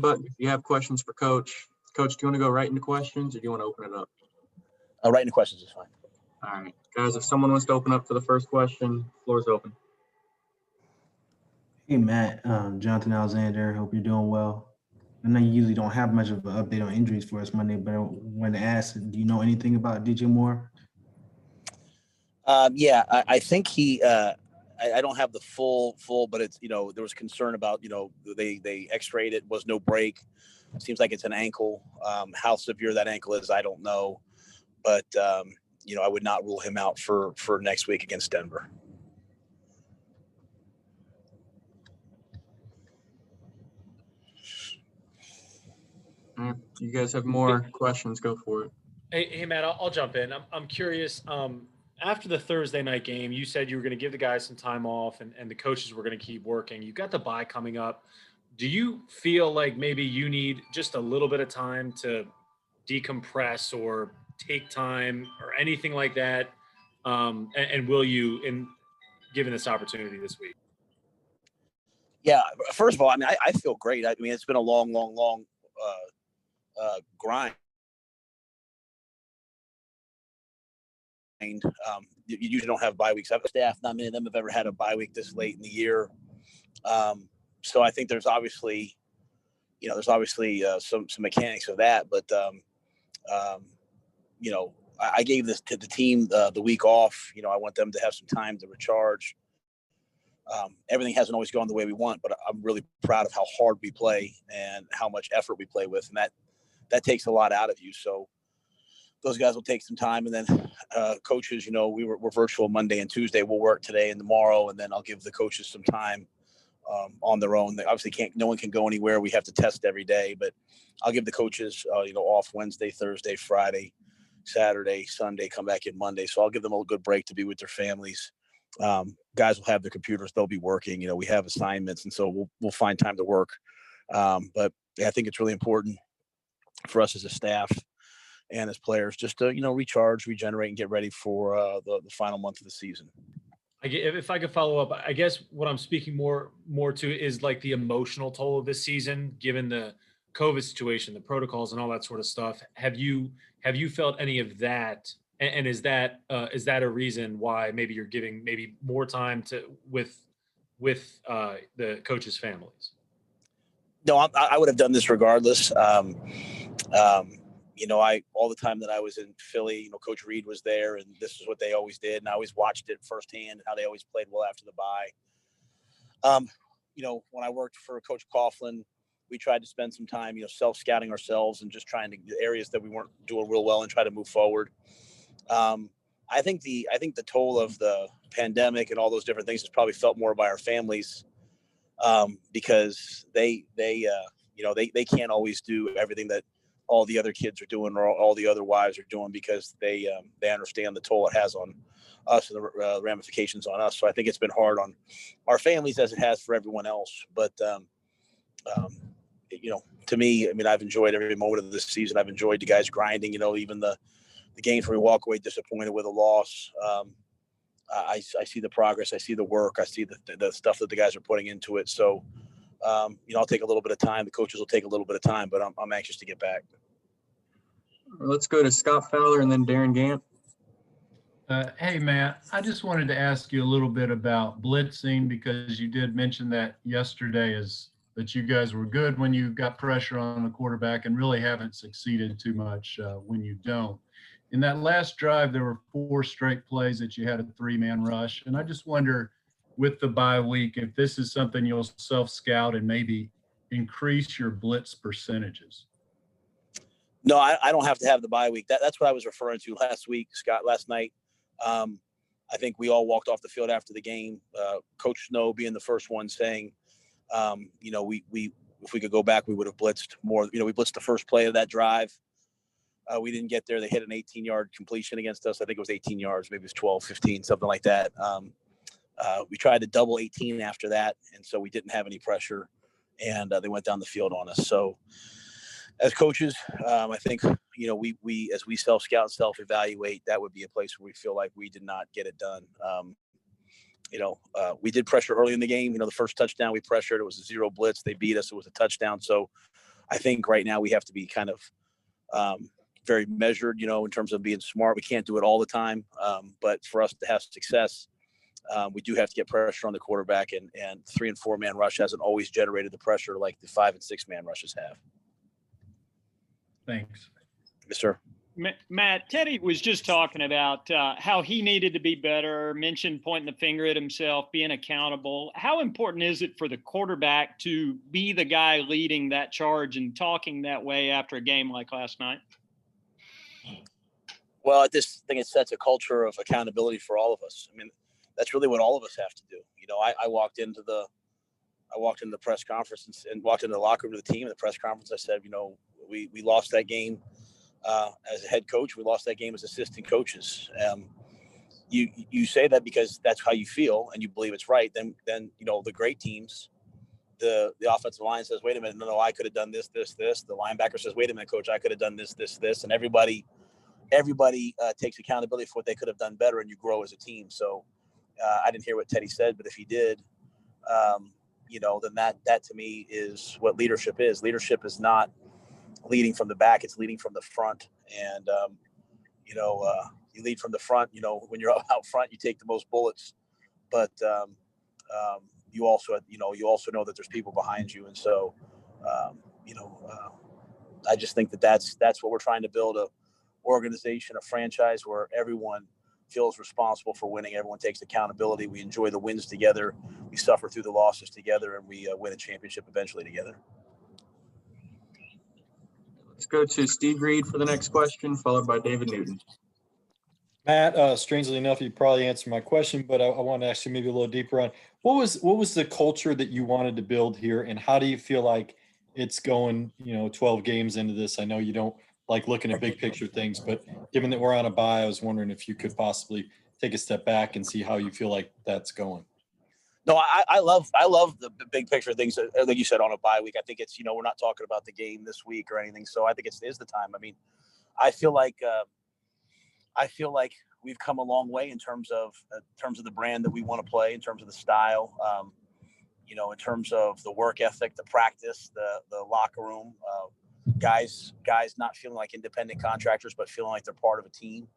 button if you have questions for Coach. Coach, do you want to go right into questions or do you want to open it up? Right into questions is fine. All right. Guys, if someone wants to open up for the first question, floor is open. Hey, Matt, Jonathan Alexander. Hope you're doing well. I know you usually don't have much of an update on injuries for us Monday, but I wanted to ask, do you know anything about DJ Moore? Yeah, I think he. I don't have the full, but it's there was concern about they X-rayed it, was no break. Seems like it's an ankle. How severe that ankle is, I don't know, but I would not rule him out for next week against Denver. You guys have more questions? Go for it. Hey, Matt, I'll jump in. I'm curious. After the Thursday night game, you said you were going to give the guys some time off and the coaches were going to keep working. You've got the bye coming up. Do you feel like maybe you need just a little bit of time to decompress or take time or anything like that? And will you, given this opportunity this week? Yeah, first of all, I mean, I feel great. I mean, it's been a long grind. You usually don't have bye weeks. I have a staff. Not many of them have ever had a bye week this late in the year. So I think there's obviously some mechanics of that. But I gave this to the team the week off. I want them to have some time to recharge. Everything hasn't always gone the way we want, but I'm really proud of how hard we play and how much effort we play with, and that takes a lot out of you. So those guys will take some time, and then coaches, we're virtual Monday and Tuesday. We'll work today and tomorrow, and then I'll give the coaches some time on their own. They obviously no one can go anywhere. We have to test every day, but I'll give the coaches, off Wednesday, Thursday, Friday, Saturday, Sunday, come back in Monday. So I'll give them a good break to be with their families. Guys will have their computers. They'll be working. We have assignments, and so we'll find time to work. But yeah, I think it's really important for us as a staff and as players just to, recharge, regenerate, and get ready for the final month of the season. If I could follow up, I guess what I'm speaking more to is like the emotional toll of this season, given the COVID situation, the protocols, and all that sort of stuff. Have you felt any of that? And is that a reason why maybe you're giving maybe more time with the coaches' families? No, I would have done this regardless. All the time that I was in Philly, Coach Reed was there, and this is what they always did, and I always watched it firsthand, how they always played well after the bye. When I worked for Coach Coughlin, we tried to spend some time, self-scouting ourselves and just trying to get areas that we weren't doing real well and try to move forward. I think the toll of the pandemic and all those different things is probably felt more by our families, because they can't always do everything that all the other kids are doing or all the other wives are doing, because they understand the toll it has on us and the ramifications on us. So I think it's been hard on our families as it has for everyone else. But to me, I mean, I've enjoyed every moment of this season. I've enjoyed the guys grinding. Even the games where we walk away disappointed with a loss. I see the progress. I see the work. I see the stuff that the guys are putting into it. So, I'll take a little bit of time. The coaches will take a little bit of time, but I'm anxious to get back. Let's go to Scott Fowler and then Darren Gant. Hey, Matt, I just wanted to ask you a little bit about blitzing, because you did mention that yesterday that you guys were good when you got pressure on the quarterback and really haven't succeeded too much when you don't. In that last drive, there were 4 straight plays that you had a 3-man rush. And I just wonder, with the bye week, if this is something you'll self-scout and maybe increase your blitz percentages. No, I don't have to have the bye week. That's what I was referring to last week, Scott, last night. I think we all walked off the field after the game. Coach Snow being the first one saying, we if we could go back, we would have blitzed more. We blitzed the first play of that drive. We didn't get there. They hit an 18-yard completion against us. I think it was 18 yards, maybe it was 12, 15, something like that. We tried to double 18 after that, and so we didn't have any pressure, and they went down the field on us. So as coaches, I think, we as we self-scout and self-evaluate, that would be a place where we feel like we did not get it done. We did pressure early in the game. The first touchdown we pressured, it was a 0 blitz. They beat us. It was a touchdown. So I think right now we have to be kind of very measured, you know, in terms of being smart. We can't do it all the time. But for us to have success, we do have to get pressure on the quarterback, and 3 and 4 man rush hasn't always generated the pressure like the 5 and 6 man rushes have. Thanks. Yes, sir. Matt, Teddy was just talking about how he needed to be better, mentioned pointing the finger at himself, being accountable. How important is it for the quarterback to be the guy leading that charge and talking that way after a game like last night? Well, I just think it sets a culture of accountability for all of us. I mean, that's really what all of us have to do. You know, I walked into the press conference and walked into the locker room of the team. In the press conference, I said, you know, we lost that game as a head coach. We lost that game as assistant coaches. You say that because that's how you feel and you believe it's right. Then you know, the great teams, the offensive line says, wait a minute, no, I could have done this. The linebacker says, wait a minute, coach, I could have done this, and everybody takes accountability for what they could have done better, and you grow as a team. So I didn't hear what Teddy said, but if he did, you know, then that to me is what leadership is. Leadership is not leading from the back; it's leading from the front. And you know, you lead from the front. You know, when you're out front, you take the most bullets, but you also know that there's people behind you, and so you know, I just think that's what we're trying to build, a organization, a franchise where everyone feels responsible for winning. Everyone takes accountability. We enjoy the wins together. We suffer through the losses together, and we win a championship eventually together. Let's go to Steve Reed for the next question, followed by David Newton. Matt, strangely enough, you probably answered my question, but I want to ask you maybe a little deeper on what was the culture that you wanted to build here, and how do you feel like it's going, you know, 12 games into this? I know you don't like looking at big picture things, but given that we're on a bye, I was wondering if you could possibly take a step back and see how you feel like that's going. No, I love the big picture things. Like you said, on a bye week, I think it's, you know, we're not talking about the game this week or anything. So I think it is the time. I mean, I feel like we've come a long way in terms of the brand that we want to play, in terms of the style, you know, in terms of the work ethic, the practice, the locker room, guys not feeling like independent contractors, but feeling like they're part of a team.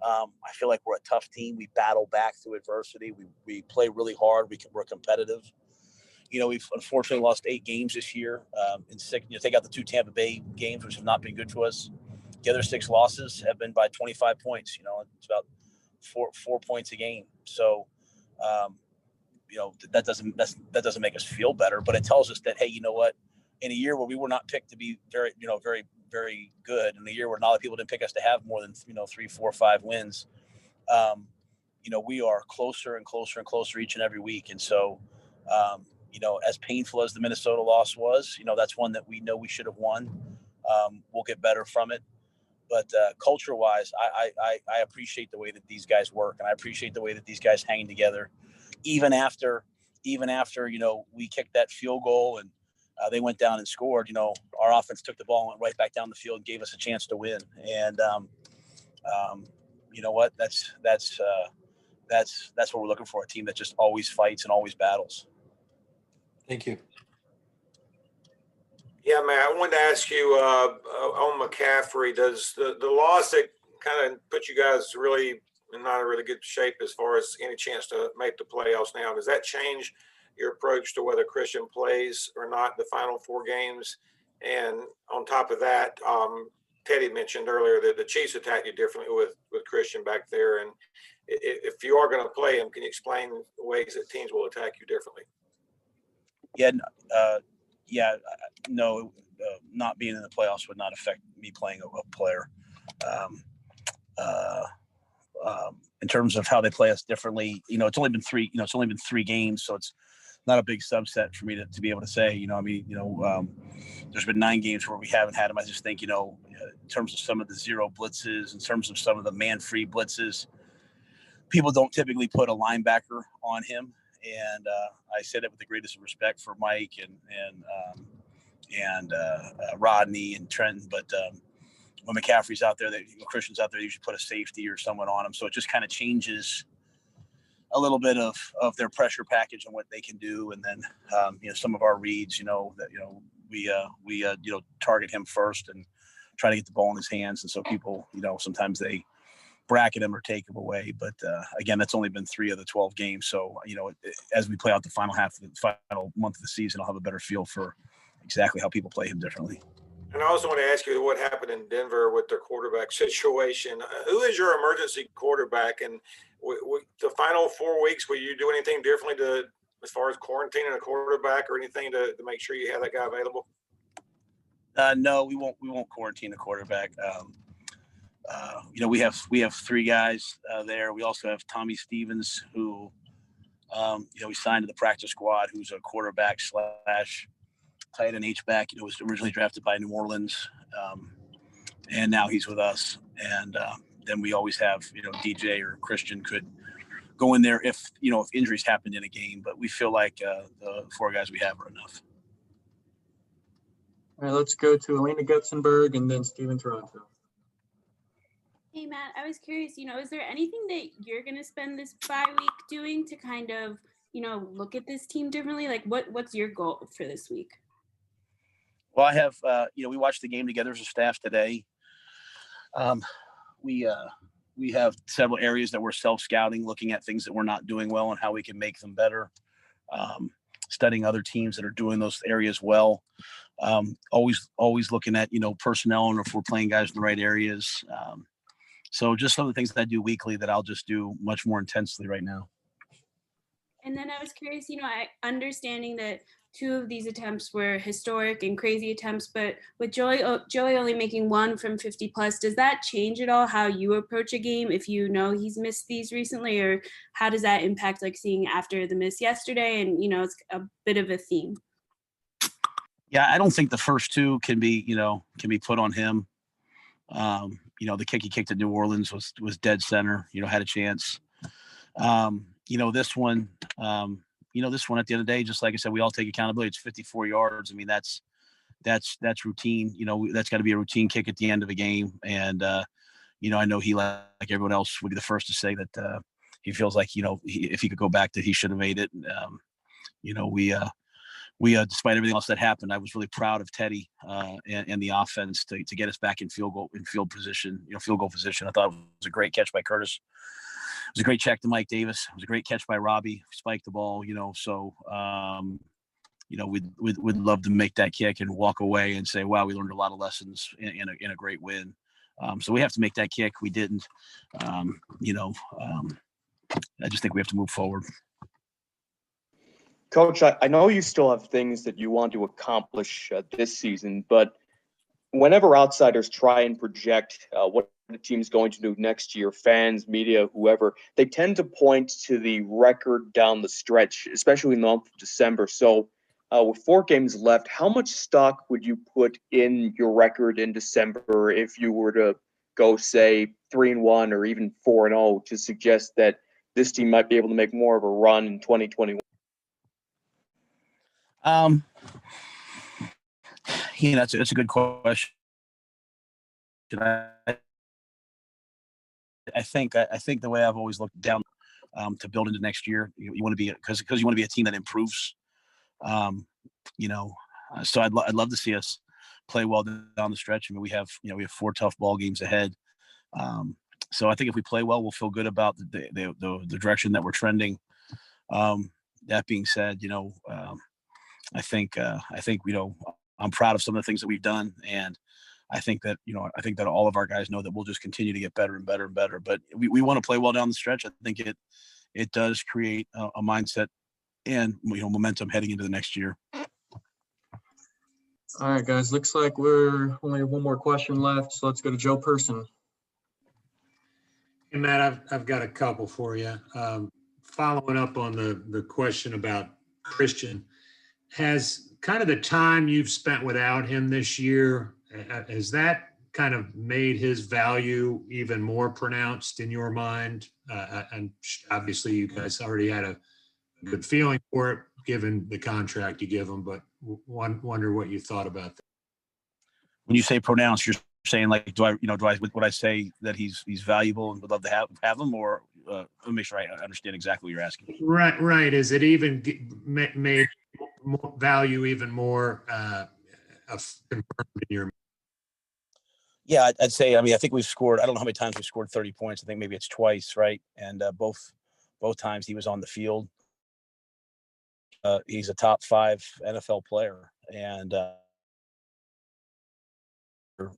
I feel like we're a tough team. We battle back through adversity. We play really hard. We're competitive. You know, we've unfortunately lost 8 games this year. In 6, you know, take out the 2 Tampa Bay games, which have not been good to us. The other 6 losses have been by 25 points. You know, it's about 4 points a game. So, you know, that doesn't make us feel better, but it tells us that, hey, you know what? In a year where we were not picked to be very, very good, in a year where a lot of people didn't pick us to have more than, you know, 3, 4, 5 wins, you know, we are closer and closer and closer each and every week. And so, you know, as painful as the Minnesota loss was, you know, that's one that we know we should have won. We'll get better from it. But culture-wise, I appreciate the way that these guys work, and I appreciate the way that these guys hang together, even after, you know, we kicked that field goal and they went down and scored. You know, our offense took the ball and went right back down the field and gave us a chance to win. And you know what? That's what we're looking for, a team that just always fights and always battles. Thank you. Yeah, man, I wanted to ask you on McCaffrey, does the loss that kind of put you guys really in not a really good shape as far as any chance to make the playoffs now, does that change your approach to whether Christian plays or not the final 4 games? And on top of that, Teddy mentioned earlier that the Chiefs attacked you differently with Christian back there. And if you are going to play him, can you explain the ways that teams will attack you differently? No, not being in the playoffs would not affect me playing a player. In terms of how they play us differently, you know, it's only been 3 games, so it's not a big subset for me to be able to say, you know, I mean, you know, there's been 9 games where we haven't had him. I just think, you know, in terms of some of the zero blitzes, in terms of some of the man-free blitzes, people don't typically put a linebacker on him. And I say that with the greatest respect for Mike and Rodney and Trenton, but when McCaffrey's out there, Christian's out there, you should put a safety or someone on him. So it just kind of changes a little bit of their pressure package and what they can do. And then, you know, some of our reads, you know, that, you know, target him first and try to get the ball in his hands. And so people, sometimes they bracket him or take him away. But again, that's only been 3 of the 12 games. So, as we play out the final month of the season, I'll have a better feel for exactly how people play him differently. And I also want to ask you what happened in Denver with their quarterback situation. Who is your emergency quarterback? And the final 4 weeks, will you do anything differently as far as quarantining a quarterback or anything to make sure you have that guy available? No, we won't quarantine a quarterback. We have 3 guys there. We also have Tommy Stevens, who, we signed to the practice squad, who's a quarterback / tight end H-back. Was originally drafted by New Orleans, and now he's with us. And then we always have, DJ or Christian could go in there if injuries happened in a game. But we feel like the 4 guys we have are enough. All right, let's go to Elena Gutsenberg and then Steven Toronto. Hey, Matt, I was curious, is there anything that you're going to spend this bye week doing to kind of, look at this team differently? Like what's your goal for this week? Well, I have, we watched the game together as a staff today. We have several areas that we're self-scouting, looking at things that we're not doing well and how we can make them better. Studying other teams that are doing those areas well. Always looking at, personnel and if we're playing guys in the right areas. So just some of the things that I do weekly that I'll just do much more intensely right now. And then I was curious, understanding that 2 of these attempts were historic and crazy attempts, but with Joey only making 1 from 50 plus, does that change at all how you approach a game if he's missed these recently, or how does that impact seeing after the miss yesterday? And, it's a bit of a theme. Yeah, I don't think the first 2 can be put on him. The kick he kicked at New Orleans was dead center, had a chance. This one, this one at the end of the day, just like I said, we all take accountability. It's 54 yards. I mean, that's routine. That's got to be a routine kick at the end of a game. And, I know he, like everyone else, would be the first to say that he feels like, if he could go back, that he should have made it. We despite everything else that happened, I was really proud of Teddy and the offense to get us back in field goal position. I thought it was a great catch by Curtis. It was a great check to Mike Davis. It was a great catch by Robbie. Spiked the ball. So we'd love to make that kick and walk away and say, wow, we learned a lot of lessons in a great win. So we have to make that kick. We didn't. I just think we have to move forward. Coach, I know you still have things that you want to accomplish this season, but whenever outsiders try and project what the team's going to do next year, fans, media, whoever, they tend to point to the record down the stretch, especially in the month of December. So with 4 games left, how much stock would you put in your record in December if you were to go, say, 3-1 or even 4-0 to suggest that this team might be able to make more of a run in 2021? It's a good question. I think the way I've always looked down to build into next year, you want to be because you want to be a team that improves. So I'd love to see us play well down the stretch. I mean, we have 4 tough ball games ahead. So I think if we play well, we'll feel good about the direction that we're trending. That being said, I think I'm proud of some of the things that we've done, and I think that all of our guys know that we'll just continue to get better and better and better. But we want to play well down the stretch. I think it does create a mindset and momentum heading into the next year. All right, guys. Looks like we're only have 1 more question left, so let's go to Joe Person. Hey, Matt, I've got a couple for you. Following up on the question about Christian, has kind of the time you've spent without him this year, has that kind of made his value even more pronounced in your mind? And obviously you guys already had a good feeling for it, given the contract you give him, but wonder what you thought about that. When you say pronounced, you're saying like, would I say that he's valuable and would love to have him, or let me make sure I understand exactly what you're asking. Right. Is it even made value even more confirmed in your? Yeah, I'd say. I mean, I think we've scored. I don't know how many times we've scored 30 points. I think maybe it's twice, right? And both times he was on the field. He's a top 5 NFL player, and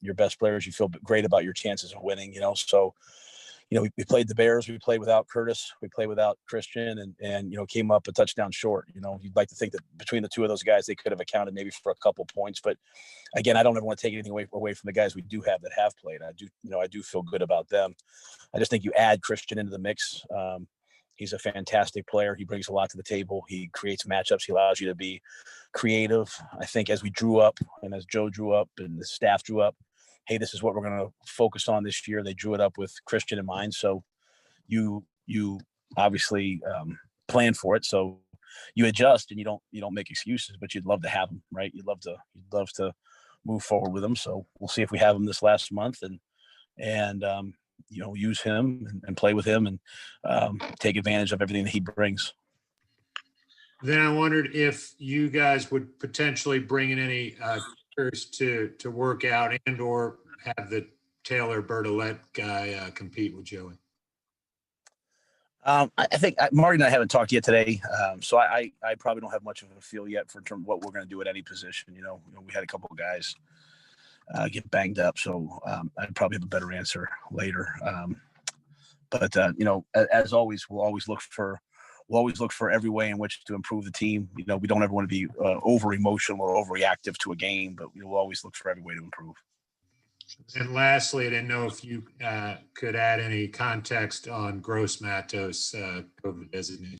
your best players, you feel great about your chances of winning. So. We played the Bears. We played without Curtis. We played without Christian, and came up a touchdown short. You'd like to think that between the two of those guys, they could have accounted maybe for a couple points. But again, I don't ever want to take anything away from the guys we do have that have played. I do feel good about them. I just think you add Christian into the mix. He's a fantastic player. He brings a lot to the table. He creates matchups. He allows you to be creative. I think as we drew up, and as Joe drew up, and the staff drew up, hey, this is what we're going to focus on this year. They drew it up with Christian in mind. So you obviously plan for it. So you adjust and you don't make excuses, but you'd love to have them, right? You'd love to move forward with them. So we'll see if we have him this last month and use him and play with him and take advantage of everything that he brings. Then I wondered if you guys would potentially bring in any to work out and or have the Taylor Bertolette guy compete with Joey. I think Marty and I haven't talked yet today, so I probably don't have much of a feel yet for what we're going to do at any position. We had a couple of guys get banged up, so I'd probably have a better answer later. But as always, we'll always look for every way in which to improve the team. We don't ever want to be over emotional or overreactive to a game, but we'll always look for every way to improve. And lastly, I didn't know if you could add any context on Gross Matos COVID designation.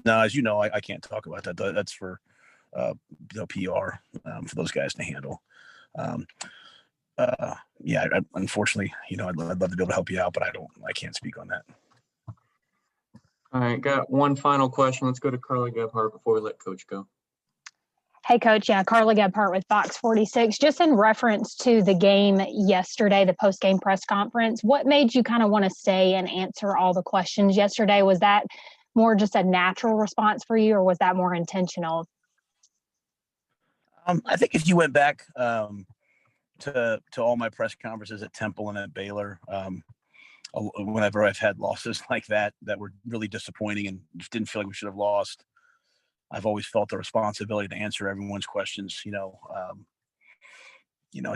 No, as you know, I can't talk about that. That's for PR for those guys to handle. Unfortunately, I'd love to be able to help you out, but I can't speak on that. All right, got one final question. Let's go to Carly Gebhardt before we let Coach go. Hey, Coach. Yeah, Carly Gebhardt with Fox 46. Just in reference to the game yesterday, the post-game press conference, what made you kind of want to stay and answer all the questions yesterday? Was that more just a natural response for you, or was that more intentional? I think if you went back to all my press conferences at Temple and at Baylor, whenever I've had losses like that were really disappointing and just didn't feel like we should have lost, I've always felt the responsibility to answer everyone's questions. I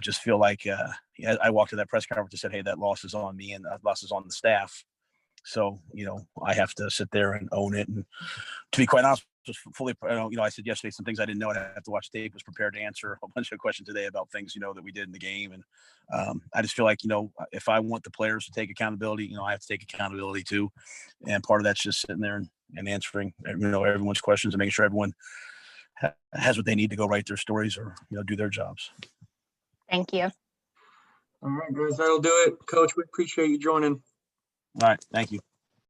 just feel like I walked to that press conference and said, hey, that loss is on me and that loss is on the staff. So, I have to sit there and own it. And to be quite honest, just fully, I said yesterday some things I didn't know. I'd have to watch tape. Was prepared to answer a bunch of questions today about things, that we did in the game. And I just feel like, if I want the players to take accountability, I have to take accountability too. And part of that's just sitting there and answering, everyone's questions and making sure everyone has what they need to go write their stories or, do their jobs. Thank you. All right, guys, that'll do it. Coach, we appreciate you joining. All right. Thank you.